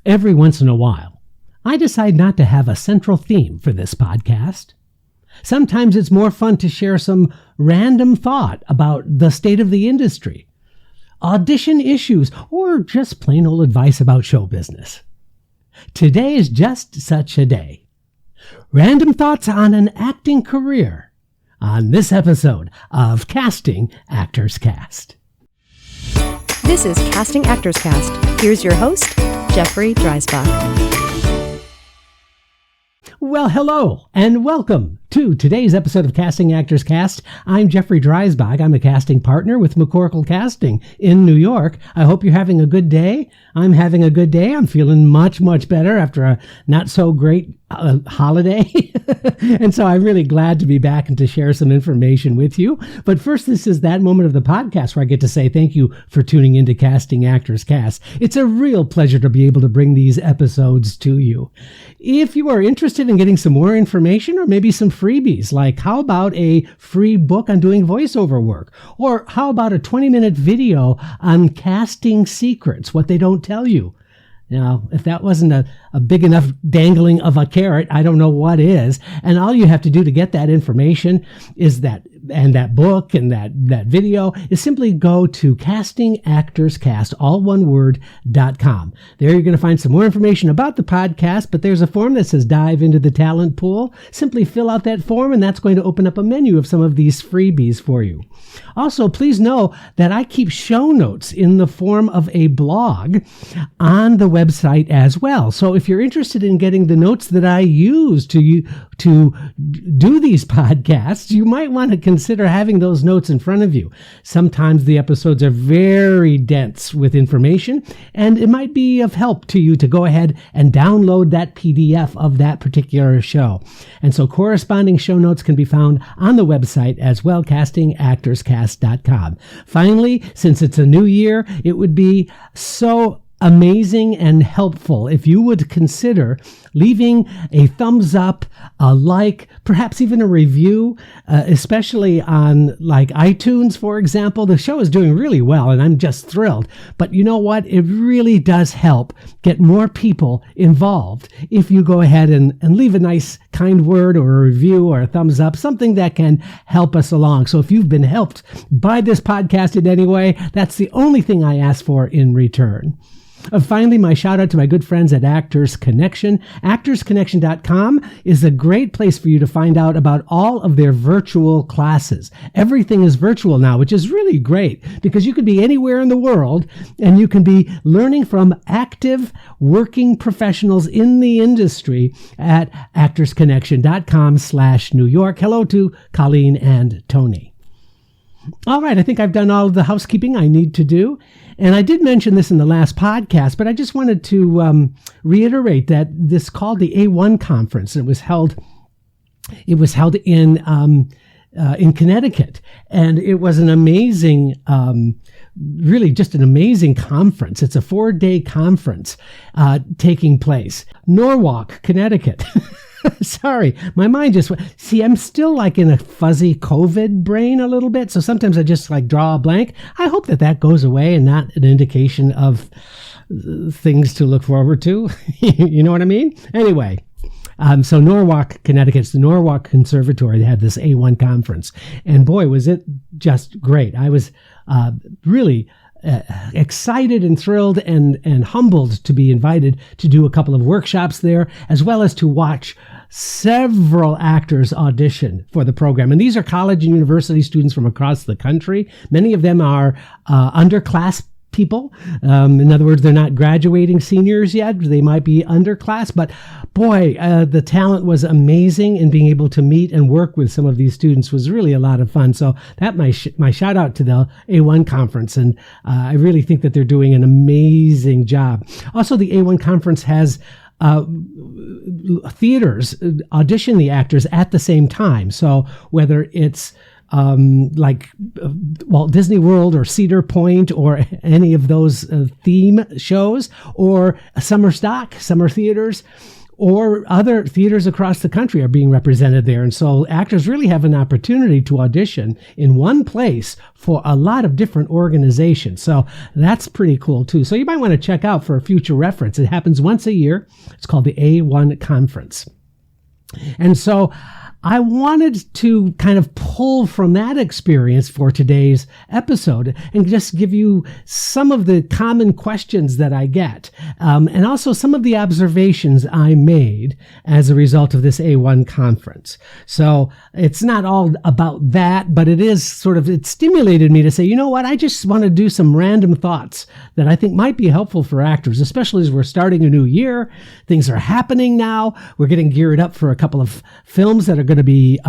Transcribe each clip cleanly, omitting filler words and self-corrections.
Every once in a while, I decide not to have a central theme for this podcast. Sometimes it's more fun to share some random thought about the state of the industry, audition issues, or just plain old advice about show business. Today is just such a day. Random thoughts on an acting career on this episode of Casting Actors Cast. This is Casting Actors Cast. Here's your host, Jeffrey Dreisbach. Well, hello and welcome to today's episode of Casting Actors Cast. I'm Jeffrey Dreisbach. I'm a casting partner with McCorkle Casting in New York. I hope you're having a good day. I'm having a good day. I'm feeling much better after a not so great holiday. And so I'm really glad to be back and to share some information with you. But first, this is that moment of the podcast where I get to say thank you for tuning into Casting Actors Cast. It's a real pleasure to be able to bring these episodes to you. If you are interested in getting some more information or maybe some freebies, like how about a free book on doing voiceover work? Or how about a 20-minute video on casting secrets, what they don't tell you? Now, if that wasn't a big enough dangling of a carrot, I don't know what is. And all you have to do to get that information is that book and that video is simply go to castingactorscast, all one word.com. There you're going to find some more information about the podcast, but there's a form that says dive into the talent pool. Simply fill out that form and that's going to open up a menu of some of these freebies for you. Also, please know that I keep show notes in the form of a blog on the website as well. So if you're interested in getting the notes that I use to do these podcasts, you might want to consider having those notes in front of you. Sometimes the episodes are very dense with information, and it might be of help to you to go ahead and download that PDF of that particular show. And so corresponding show notes can be found on the website as well, castingactorscast.com. Finally, since it's a new year, it would be so amazing and helpful if you would consider leaving a thumbs up, a like, perhaps even a review, especially on like iTunes, for example. The show is doing really well and I'm just thrilled. But you know what? It really does help get more people involved if you go ahead and leave a nice kind word or a review or a thumbs up, something that can help us along. So if you've been helped by this podcast in any way, that's the only thing I ask for in return. Finally, my shout out to my good friends at Actors Connection. ActorsConnection.com is a great place for you to find out about all of their virtual classes. Everything is virtual now, which is really great because you could be anywhere in the world and you can be learning from active working professionals in the industry at ActorsConnection.com/New York. Hello to Colleen and Tony. All right, I think I've done all of the housekeeping I need to do. And I did mention this in the last podcast, but I just wanted to reiterate that this called the A1 conference. It was held in Connecticut, and it was an amazing, really just an amazing conference. It's a 4-day conference taking place. Norwalk, Connecticut. Sorry, my mind just went. See, I'm still like in a fuzzy COVID brain a little bit. So sometimes I just like draw a blank. I hope that goes away and not an indication of things to look forward to. You know what I mean? Anyway, so Norwalk, Connecticut, it's the Norwalk Conservatory. They had this A1 conference. And boy, was it just great. I was really excited and thrilled and humbled to be invited to do a couple of workshops there, as well as to watch several actors audition for the program. And these are college and university students from across the country. Many of them are underclass people. In other words, they're not graduating seniors yet. They might be underclass, but boy, the talent was amazing, and being able to meet and work with some of these students was really a lot of fun. So that my shout out to the A1 conference, and I really think that they're doing an amazing job. Also, the A1 conference has theaters audition the actors at the same time. So whether it's like Walt Disney World or Cedar Point or any of those theme shows, or summer stock, summer theaters, or other theaters across the country are being represented there. And so actors really have an opportunity to audition in one place for a lot of different organizations. So that's pretty cool too. So you might want to check out for a future reference. It happens once a year. It's called the A1 Conference. And so I wanted to kind of pull from that experience for today's episode and just give you some of the common questions that I get, and also some of the observations I made as a result of this A1 conference. So it's not all about that, but it is it stimulated me to say, you know what, I just want to do some random thoughts that I think might be helpful for actors, especially as we're starting a new year. Things are happening now. We're getting geared up for a couple of films that are going to be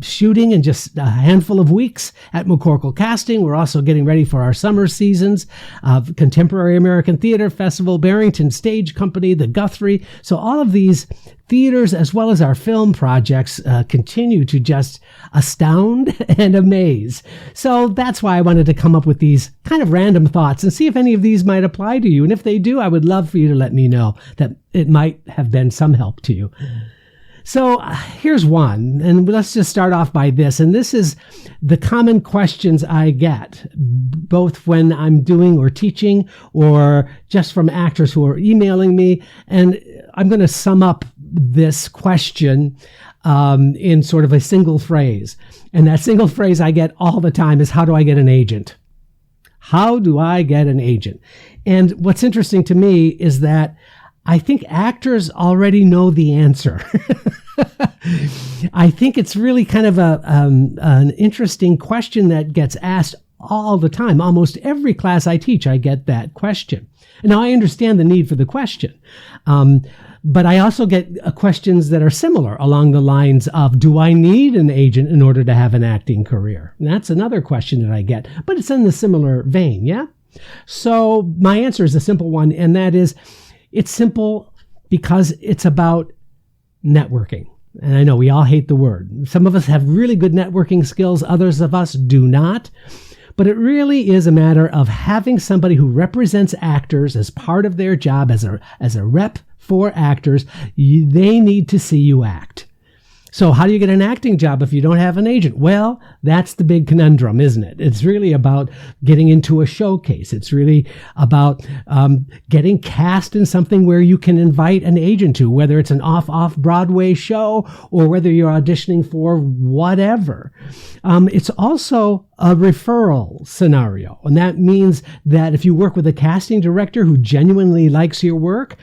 shooting in just a handful of weeks at McCorkle Casting. We're also getting ready for our summer seasons of Contemporary American Theater Festival, Barrington Stage Company, the Guthrie. So all of these theaters, as well as our film projects, continue to just astound and amaze. So that's why I wanted to come up with these kind of random thoughts and see if any of these might apply to you. And if they do, I would love for you to let me know that it might have been some help to you. So here's one, and let's just start off by this. And this is the common questions I get, both when I'm doing or teaching or just from actors who are emailing me. And I'm going to sum up this question in sort of a single phrase. And that single phrase I get all the time is, how do I get an agent? How do I get an agent? And what's interesting to me is that I think actors already know the answer. I think it's really kind of an interesting question that gets asked all the time. Almost every class I teach, I get that question. Now, I understand the need for the question, but I also get questions that are similar along the lines of, do I need an agent in order to have an acting career? And that's another question that I get, but it's in the similar vein, yeah? So my answer is a simple one, and that is, it's simple because it's about networking. And I know we all hate the word. Some of us have really good networking skills. Others of us do not. But it really is a matter of having somebody who represents actors as part of their job, as a rep for actors. They need to see you act. So how do you get an acting job if you don't have an agent? Well, that's the big conundrum, isn't it? It's really about getting into a showcase. It's really about getting cast in something where you can invite an agent to, whether it's an off-Broadway show or whether you're auditioning for whatever. It's also a referral scenario. And that means that if you work with a casting director who genuinely likes your work,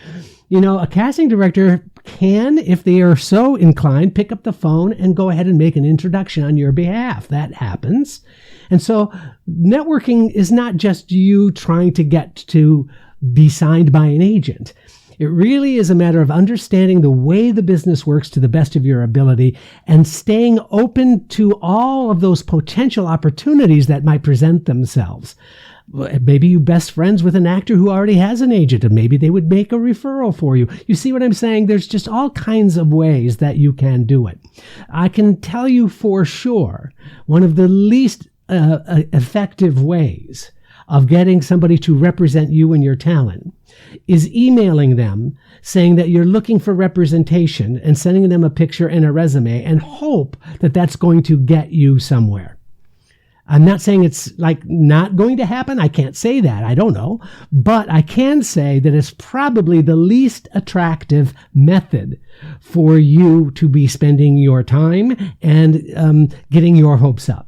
you know, a casting director can, if they are so inclined, pick up the phone and go ahead and make an introduction on your behalf. That happens. And so networking is not just you trying to get to be signed by an agent. It really is a matter of understanding the way the business works to the best of your ability and staying open to all of those potential opportunities that might present themselves. Maybe you're best friends with an actor who already has an agent, and maybe they would make a referral for you. You see what I'm saying? There's just all kinds of ways that you can do it. I can tell you for sure, one of the least effective ways of getting somebody to represent you and your talent is emailing them saying that you're looking for representation and sending them a picture and a resume and hope that that's going to get you somewhere. I'm not saying it's not going to happen. I can't say that. I don't know. But I can say that it's probably the least attractive method for you to be spending your time and getting your hopes up.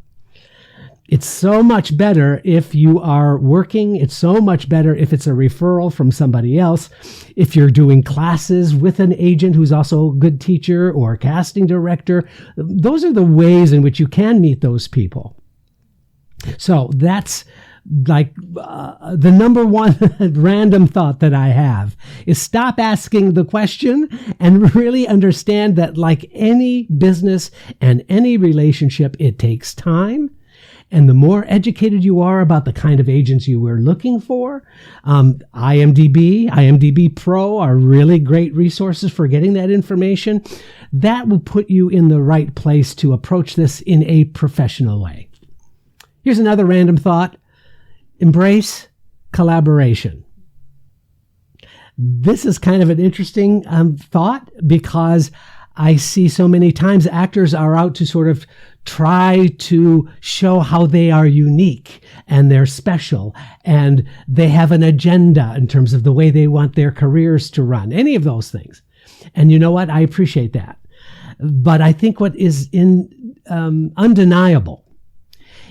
It's so much better if you are working. It's so much better if it's a referral from somebody else. If you're doing classes with an agent who's also a good teacher or a casting director, those are the ways in which you can meet those people. So that's the number one random thought that I have is stop asking the question and really understand that like any business and any relationship, it takes time. And the more educated you are about the kind of agents you were looking for, IMDb Pro are really great resources for getting that information. That will put you in the right place to approach this in a professional way. Here's another random thought. Embrace collaboration. This is kind of an interesting thought, because I see so many times actors are out to sort of try to show how they are unique and they're special and they have an agenda in terms of the way they want their careers to run, any of those things. And you know what? I appreciate that. But I think what is undeniable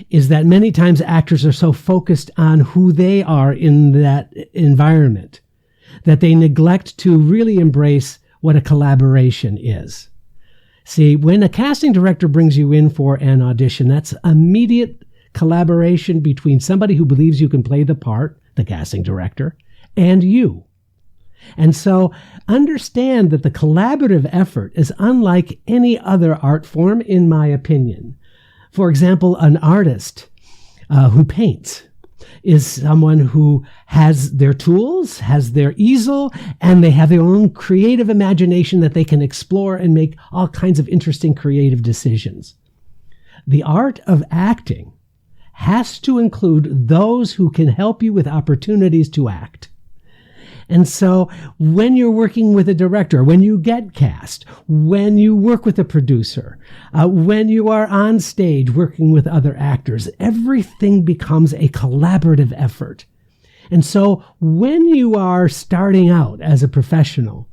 is that many times actors are so focused on who they are in that environment that they neglect to really embrace what a collaboration is. See, when a casting director brings you in for an audition, that's immediate collaboration between somebody who believes you can play the part, the casting director, and you. And so understand that the collaborative effort is unlike any other art form, in my opinion. For example, an artist who paints is someone who has their tools, has their easel, and they have their own creative imagination that they can explore and make all kinds of interesting creative decisions. The art of acting has to include those who can help you with opportunities to act. And so when you're working with a director, when you get cast, when you work with a producer, when you are on stage working with other actors, everything becomes a collaborative effort. And so when you are starting out as a professional,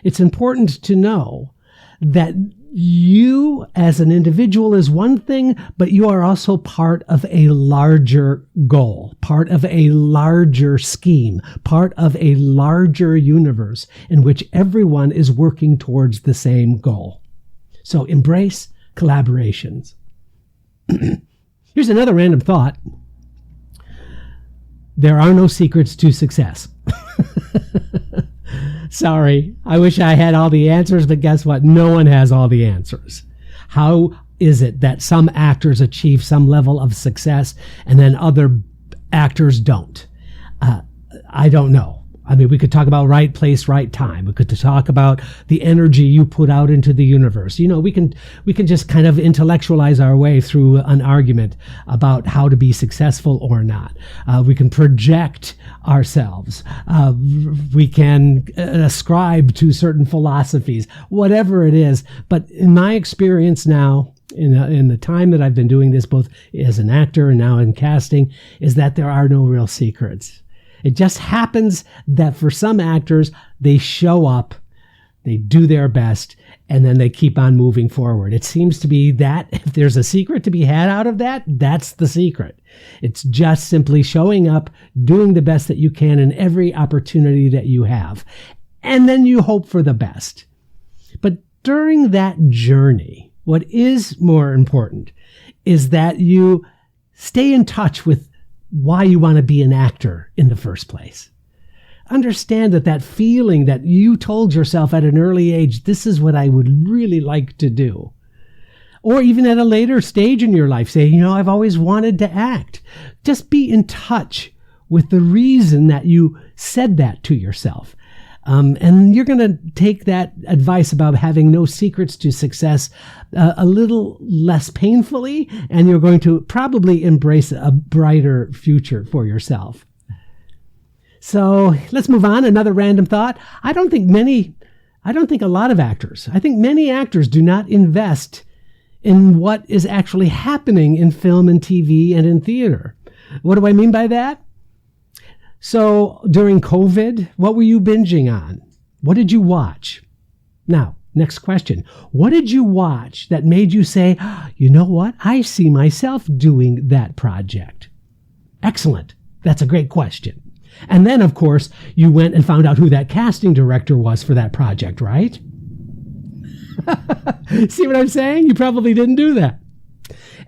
it's important to know that you as an individual is one thing, but you are also part of a larger goal, part of a larger scheme, part of a larger universe in which everyone is working towards the same goal. So embrace collaborations. Here's another random thought. There are no secrets to success. Sorry, I wish I had all the answers, but guess what? No one has all the answers. How is it that some actors achieve some level of success and then other actors don't? I don't know. I mean, we could talk about right place, right time. We could talk about the energy you put out into the universe. You know, we can just kind of intellectualize our way through an argument about how to be successful or not. We can project ourselves. We can ascribe to certain philosophies, whatever it is. But in my experience now, in the time that I've been doing this, both as an actor and now in casting, is that there are no real secrets. It just happens that for some actors, they show up, they do their best, and then they keep on moving forward. It seems to be that if there's a secret to be had out of that, that's the secret. It's just simply showing up, doing the best that you can in every opportunity that you have. And then you hope for the best. But during that journey, what is more important is that you stay in touch with why you want to be an actor in the first place. Understand that feeling that you told yourself at an early age, this is what I would really like to do. Or even at a later stage in your life, say, you know, I've always wanted to act. Just be in touch with the reason that you said that to yourself. And you're going to take that advice about having no secrets to success a little less painfully, and you're going to probably embrace a brighter future for yourself. So let's move on. Another random thought. I don't think a lot of actors, I think many actors do not invest in what is actually happening in film and TV and in theater. What do I mean by that? So during COVID, what were you binging on? What did you watch? Now, next question. What did you watch that made you say, you know what? I see myself doing that project. Excellent. That's a great question. And then, of course, you went and found out who that casting director was for that project, right? See what I'm saying? You probably didn't do that.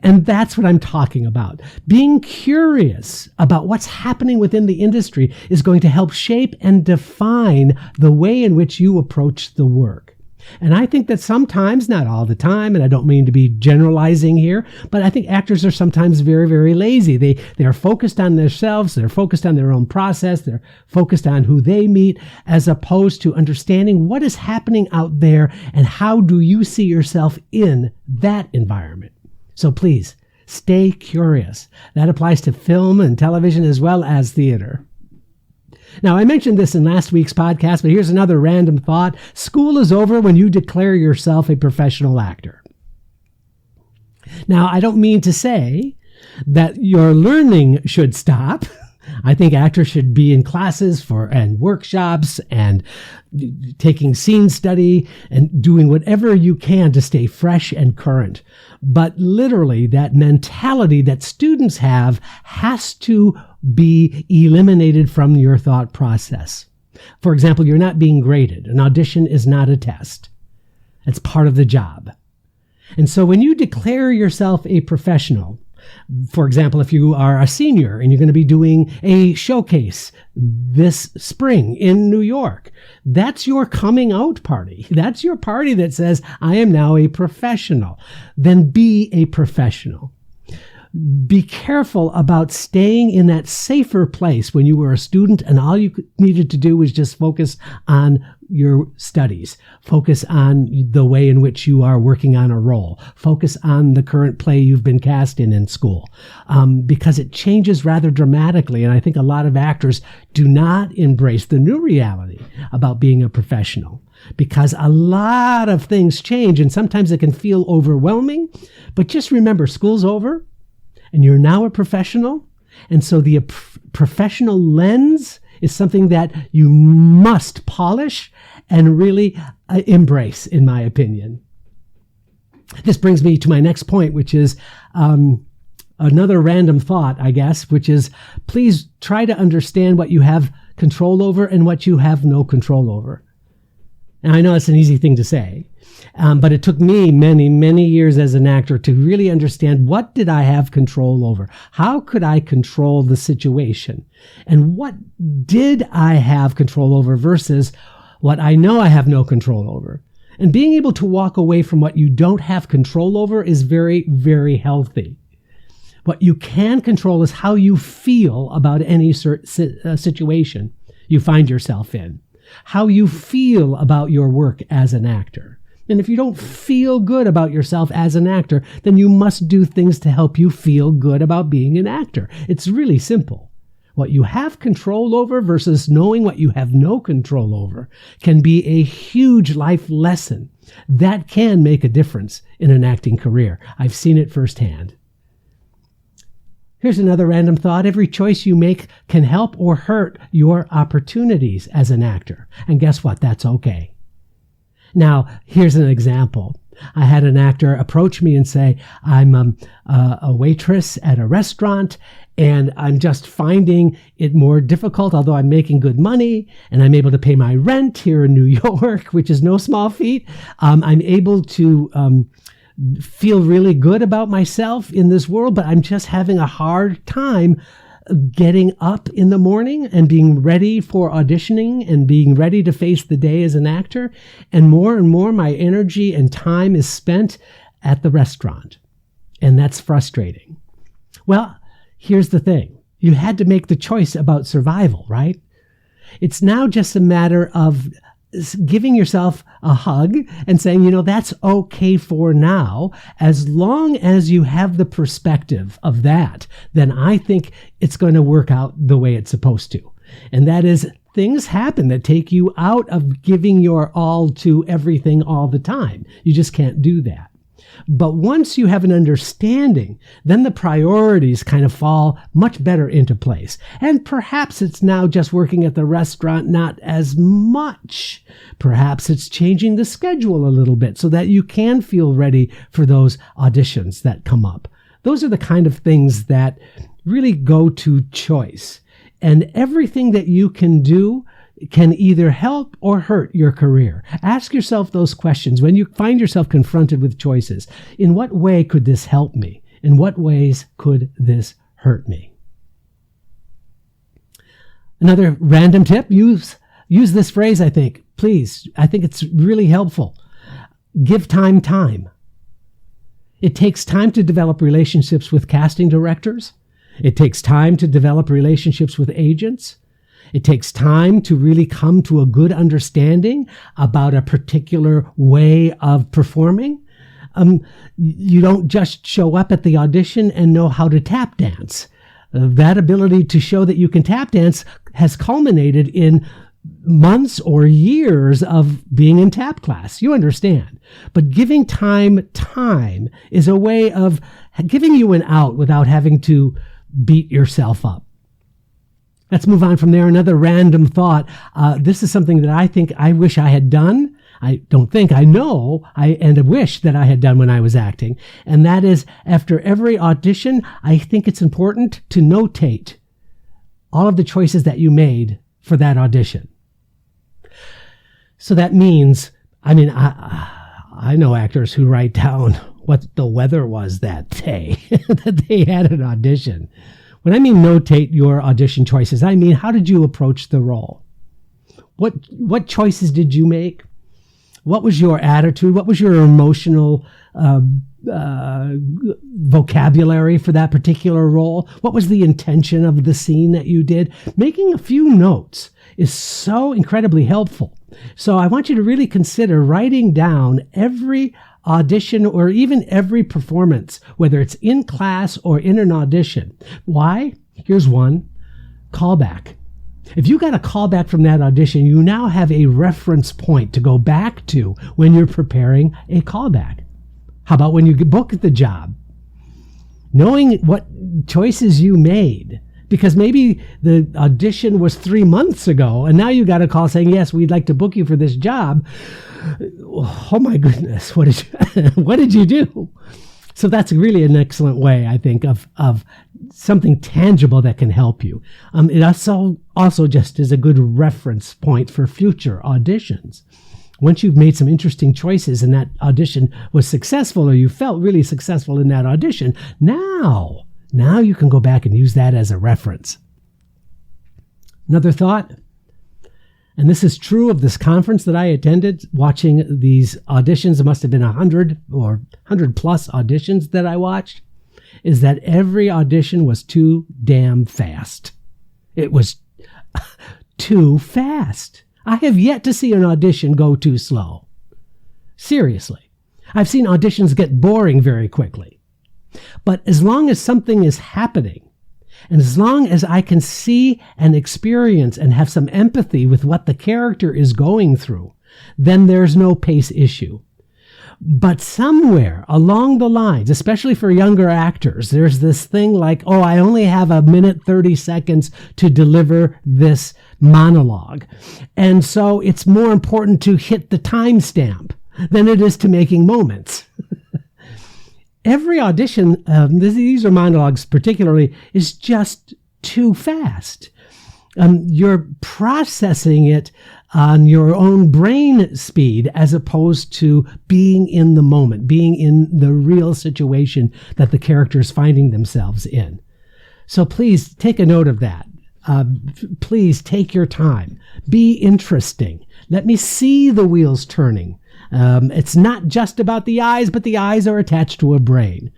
And that's what I'm talking about. Being curious about what's happening within the industry is going to help shape and define the way in which you approach the work. And I think that sometimes, not all the time, and I don't mean to be generalizing here, but I think actors are sometimes very, very lazy. They are focused on themselves, they're focused on their own process, they're focused on who they meet, as opposed to understanding what is happening out there and how do you see yourself in that environment. So please, stay curious. That applies to film and television as well as theater. Now, I mentioned this in last week's podcast, but here's another random thought. School is over when you declare yourself a professional actor. Now, I don't mean to say that your learning should stop. I think actors should be in classes and workshops and taking scene study and doing whatever you can to stay fresh and current. But literally, that mentality that students have has to be eliminated from your thought process. For example, you're not being graded. An audition is not a test. It's part of the job. And so when you declare yourself a professional, for example, if you are a senior and you're going to be doing a showcase this spring in New York, that's your coming out party. That's your party that says, I am now a professional. Then be a professional. Be careful about staying in that safer place when you were a student and all you needed to do was just focus on your studies. Focus on the way in which you are working on a role. Focus on the current play you've been cast in school. Because it changes rather dramatically. And I think a lot of actors do not embrace the new reality about being a professional. Because a lot of things change and sometimes it can feel overwhelming. But just remember, school's over. And you're now a professional. And so the professional lens is something that you must polish and really embrace, in my opinion. This brings me to my next point, which is another random thought, I guess, which is please try to understand what you have control over and what you have no control over. Now, I know it's an easy thing to say, but it took me many, many years as an actor to really understand what did I have control over? How could I control the situation? And what did I have control over versus what I know I have no control over? And being able to walk away from what you don't have control over is very, very healthy. What you can control is how you feel about any situation you find yourself in. How you feel about your work as an actor. And if you don't feel good about yourself as an actor, then you must do things to help you feel good about being an actor. It's really simple. What you have control over versus knowing what you have no control over can be a huge life lesson that can make a difference in an acting career. I've seen it firsthand. Here's another random thought. Every choice you make can help or hurt your opportunities as an actor. And guess what? That's okay. Now, here's an example. I had an actor approach me and say, I'm a waitress at a restaurant and I'm just finding it more difficult, although I'm making good money and I'm able to pay my rent here in New York, which is no small feat. I'm able to feel really good about myself in this world, but I'm just having a hard time getting up in the morning and being ready for auditioning and being ready to face the day as an actor. And more, my energy and time is spent at the restaurant. And that's frustrating. Well, here's the thing. You had to make the choice about survival, right? It's now just a matter of giving yourself a hug and saying, that's okay for now. As long as you have the perspective of that, then I think it's going to work out the way it's supposed to. And that is, things happen that take you out of giving your all to everything all the time. You just can't do that. But once you have an understanding, then the priorities kind of fall much better into place. And perhaps it's now just working at the restaurant, not as much. Perhaps it's changing the schedule a little bit so that you can feel ready for those auditions that come up. Those are the kind of things that really go to choice. And everything that you can do can either help or hurt your career. Ask yourself those questions when you find yourself confronted with choices. In what way could this help me? In what ways could this hurt me? Another random tip, use this phrase, I think. Please, I think it's really helpful. Give time. It takes time to develop relationships with casting directors. It takes time to develop relationships with agents. It takes time to really come to a good understanding about a particular way of performing. You don't just show up at the audition and know how to tap dance. that ability to show that you can tap dance has culminated in months or years of being in tap class. You understand. But giving time is a way of giving you an out without having to beat yourself up. Let's move on from there. Another random thought. This is something that I think I wish I had done. I don't think, I know, and I wish that I had done when I was acting. And that is, after every audition, I think it's important to notate all of the choices that you made for that audition. So that means, I know actors who write down what the weather was that day that they had an audition. When I mean notate your audition choices, I mean, how did you approach the role? What choices did you make? What was your attitude? What was your emotional vocabulary for that particular role? What was the intention of the scene that you did? Making a few notes is so incredibly helpful. So I want you to really consider writing down every audition or even every performance, whether it's in class or in an audition. Why? Here's one: callback. If you got a callback from that audition, you now have a reference point to go back to when you're preparing a callback. How about when you book the job? Knowing what choices you made, because maybe the audition was 3 months ago and now you got a call saying, yes, we'd like to book you for this job. Oh my goodness, what did you do? So that's really an excellent way, I think, of something tangible that can help you. It also just is a good reference point for future auditions. Once you've made some interesting choices and that audition was successful, or you felt really successful in that audition, now you can go back and use that as a reference. Another thought, and this is true of this conference that I attended, watching these auditions, it must have been 100 or 100 plus auditions that I watched, is that every audition was too damn fast. It was too fast. I have yet to see an audition go too slow. Seriously. I've seen auditions get boring very quickly. But as long as something is happening, and as long as I can see and experience and have some empathy with what the character is going through, then there's no pace issue. But somewhere along the lines, especially for younger actors, there's this thing like, oh, I only have a minute 30 seconds to deliver this monologue. And so it's more important to hit the timestamp than it is to making moments. Every audition, these are monologues particularly, is just too fast. You're processing it on your own brain speed as opposed to being in the moment, being in the real situation that the character is finding themselves in. So please take a note of that. Please take your time. Be interesting. Let me see the wheels turning. It's not just about the eyes, but the eyes are attached to a brain.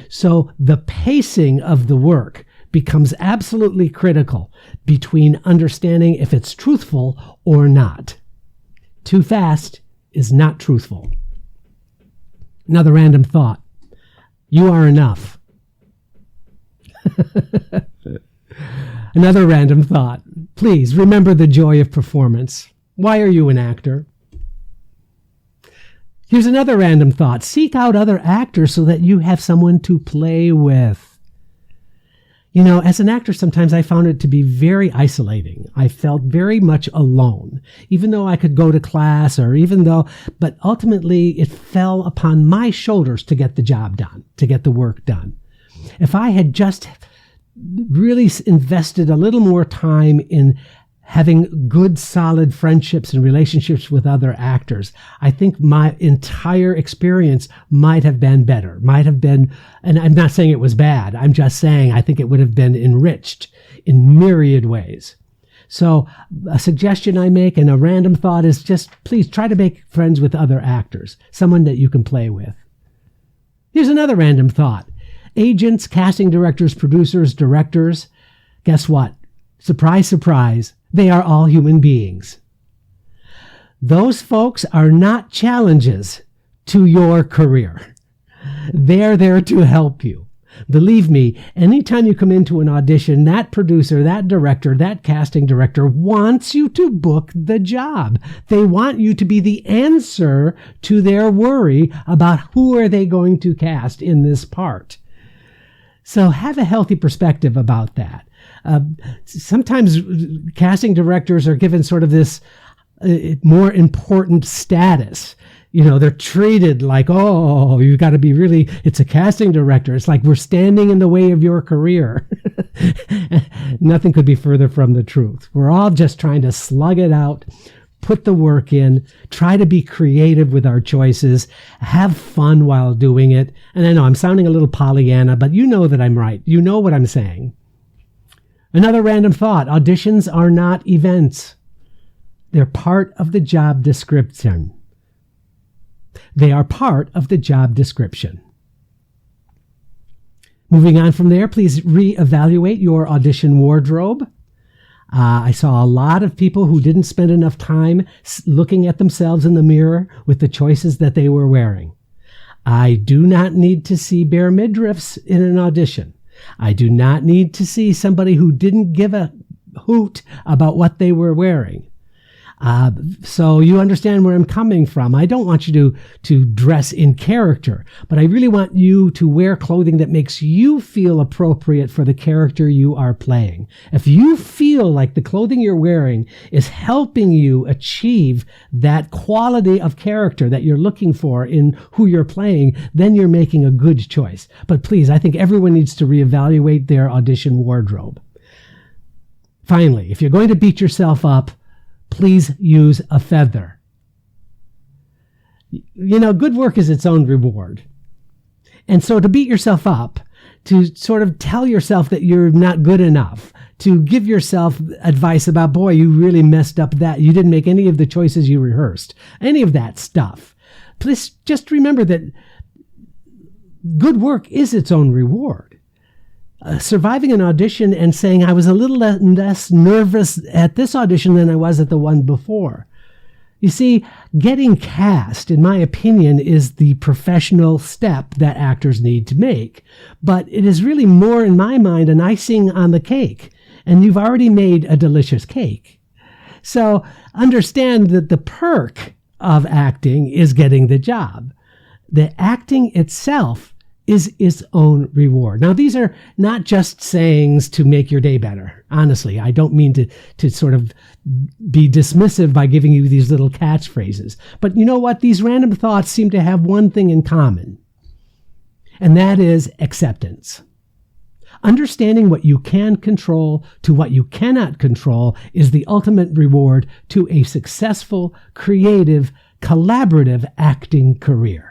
So the pacing of the work becomes absolutely critical between understanding if it's truthful or not. Too fast is not truthful. Another random thought. You are enough. Another random thought. Please remember the joy of performance. Why are you an actor? Here's another random thought. Seek out other actors so that you have someone to play with. You know, as an actor, sometimes I found it to be very isolating. I felt very much alone, even though I could go to class but ultimately it fell upon my shoulders to get the job done, to get the work done. If I had just really invested a little more time in having good, solid friendships and relationships with other actors, I think my entire experience might have been better, and I'm not saying it was bad, I'm just saying I think it would have been enriched in myriad ways. So a suggestion I make and a random thought is just please try to make friends with other actors, someone that you can play with. Here's another random thought. Agents, casting directors, producers, directors, guess what? Surprise, surprise. They are all human beings. Those folks are not challenges to your career. They're there to help you. Believe me, anytime you come into an audition, that producer, that director, that casting director wants you to book the job. They want you to be the answer to their worry about who are they going to cast in this part. So have a healthy perspective about that. Sometimes casting directors are given sort of this more important status. They're treated like, oh, you got to be really, it's a casting director. It's like we're standing in the way of your career. Nothing could be further from the truth. We're all just trying to slug it out, put the work in, try to be creative with our choices, have fun while doing it. And I know I'm sounding a little Pollyanna, but you know that I'm right. You know what I'm saying. Another random thought: auditions are not events. They're part of the job description. They are part of the job description. Moving on from there, please reevaluate your audition wardrobe. I saw a lot of people who didn't spend enough time looking at themselves in the mirror with the choices that they were wearing. I do not need to see bare midriffs in an audition. I do not need to see somebody who didn't give a hoot about what they were wearing. So you understand where I'm coming from. I don't want you to dress in character, but I really want you to wear clothing that makes you feel appropriate for the character you are playing. If you feel like the clothing you're wearing is helping you achieve that quality of character that you're looking for in who you're playing, then you're making a good choice. But please, I think everyone needs to reevaluate their audition wardrobe. Finally, if you're going to beat yourself up, please use a feather. Good work is its own reward. And so to beat yourself up, to sort of tell yourself that you're not good enough, to give yourself advice about, boy, you really messed up that, you didn't make any of the choices you rehearsed, any of that stuff. Please just remember that good work is its own reward. Surviving an audition and saying, I was a little less nervous at this audition than I was at the one before. You see, getting cast, in my opinion, is the professional step that actors need to make. But it is really more, in my mind, an icing on the cake. And you've already made a delicious cake. So understand that the perk of acting is getting the job. The acting itself is its own reward. Now, these are not just sayings to make your day better. Honestly, I don't mean to sort of be dismissive by giving you these little catchphrases. But you know what? These random thoughts seem to have one thing in common, and that is acceptance. Understanding what you can control to what you cannot control is the ultimate reward to a successful, creative, collaborative acting career.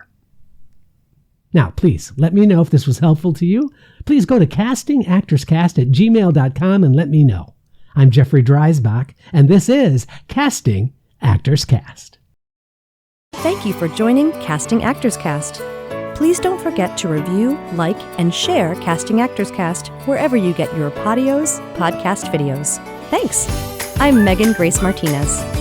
Now, please let me know if this was helpful to you. Please go to castingactorscast@gmail.com and let me know. I'm Jeffrey Dreisbach, and this is Casting Actors Cast. Thank you for joining Casting Actors Cast. Please don't forget to review, like, and share Casting Actors Cast wherever you get your podcast videos. Thanks. I'm Megan Grace Martinez.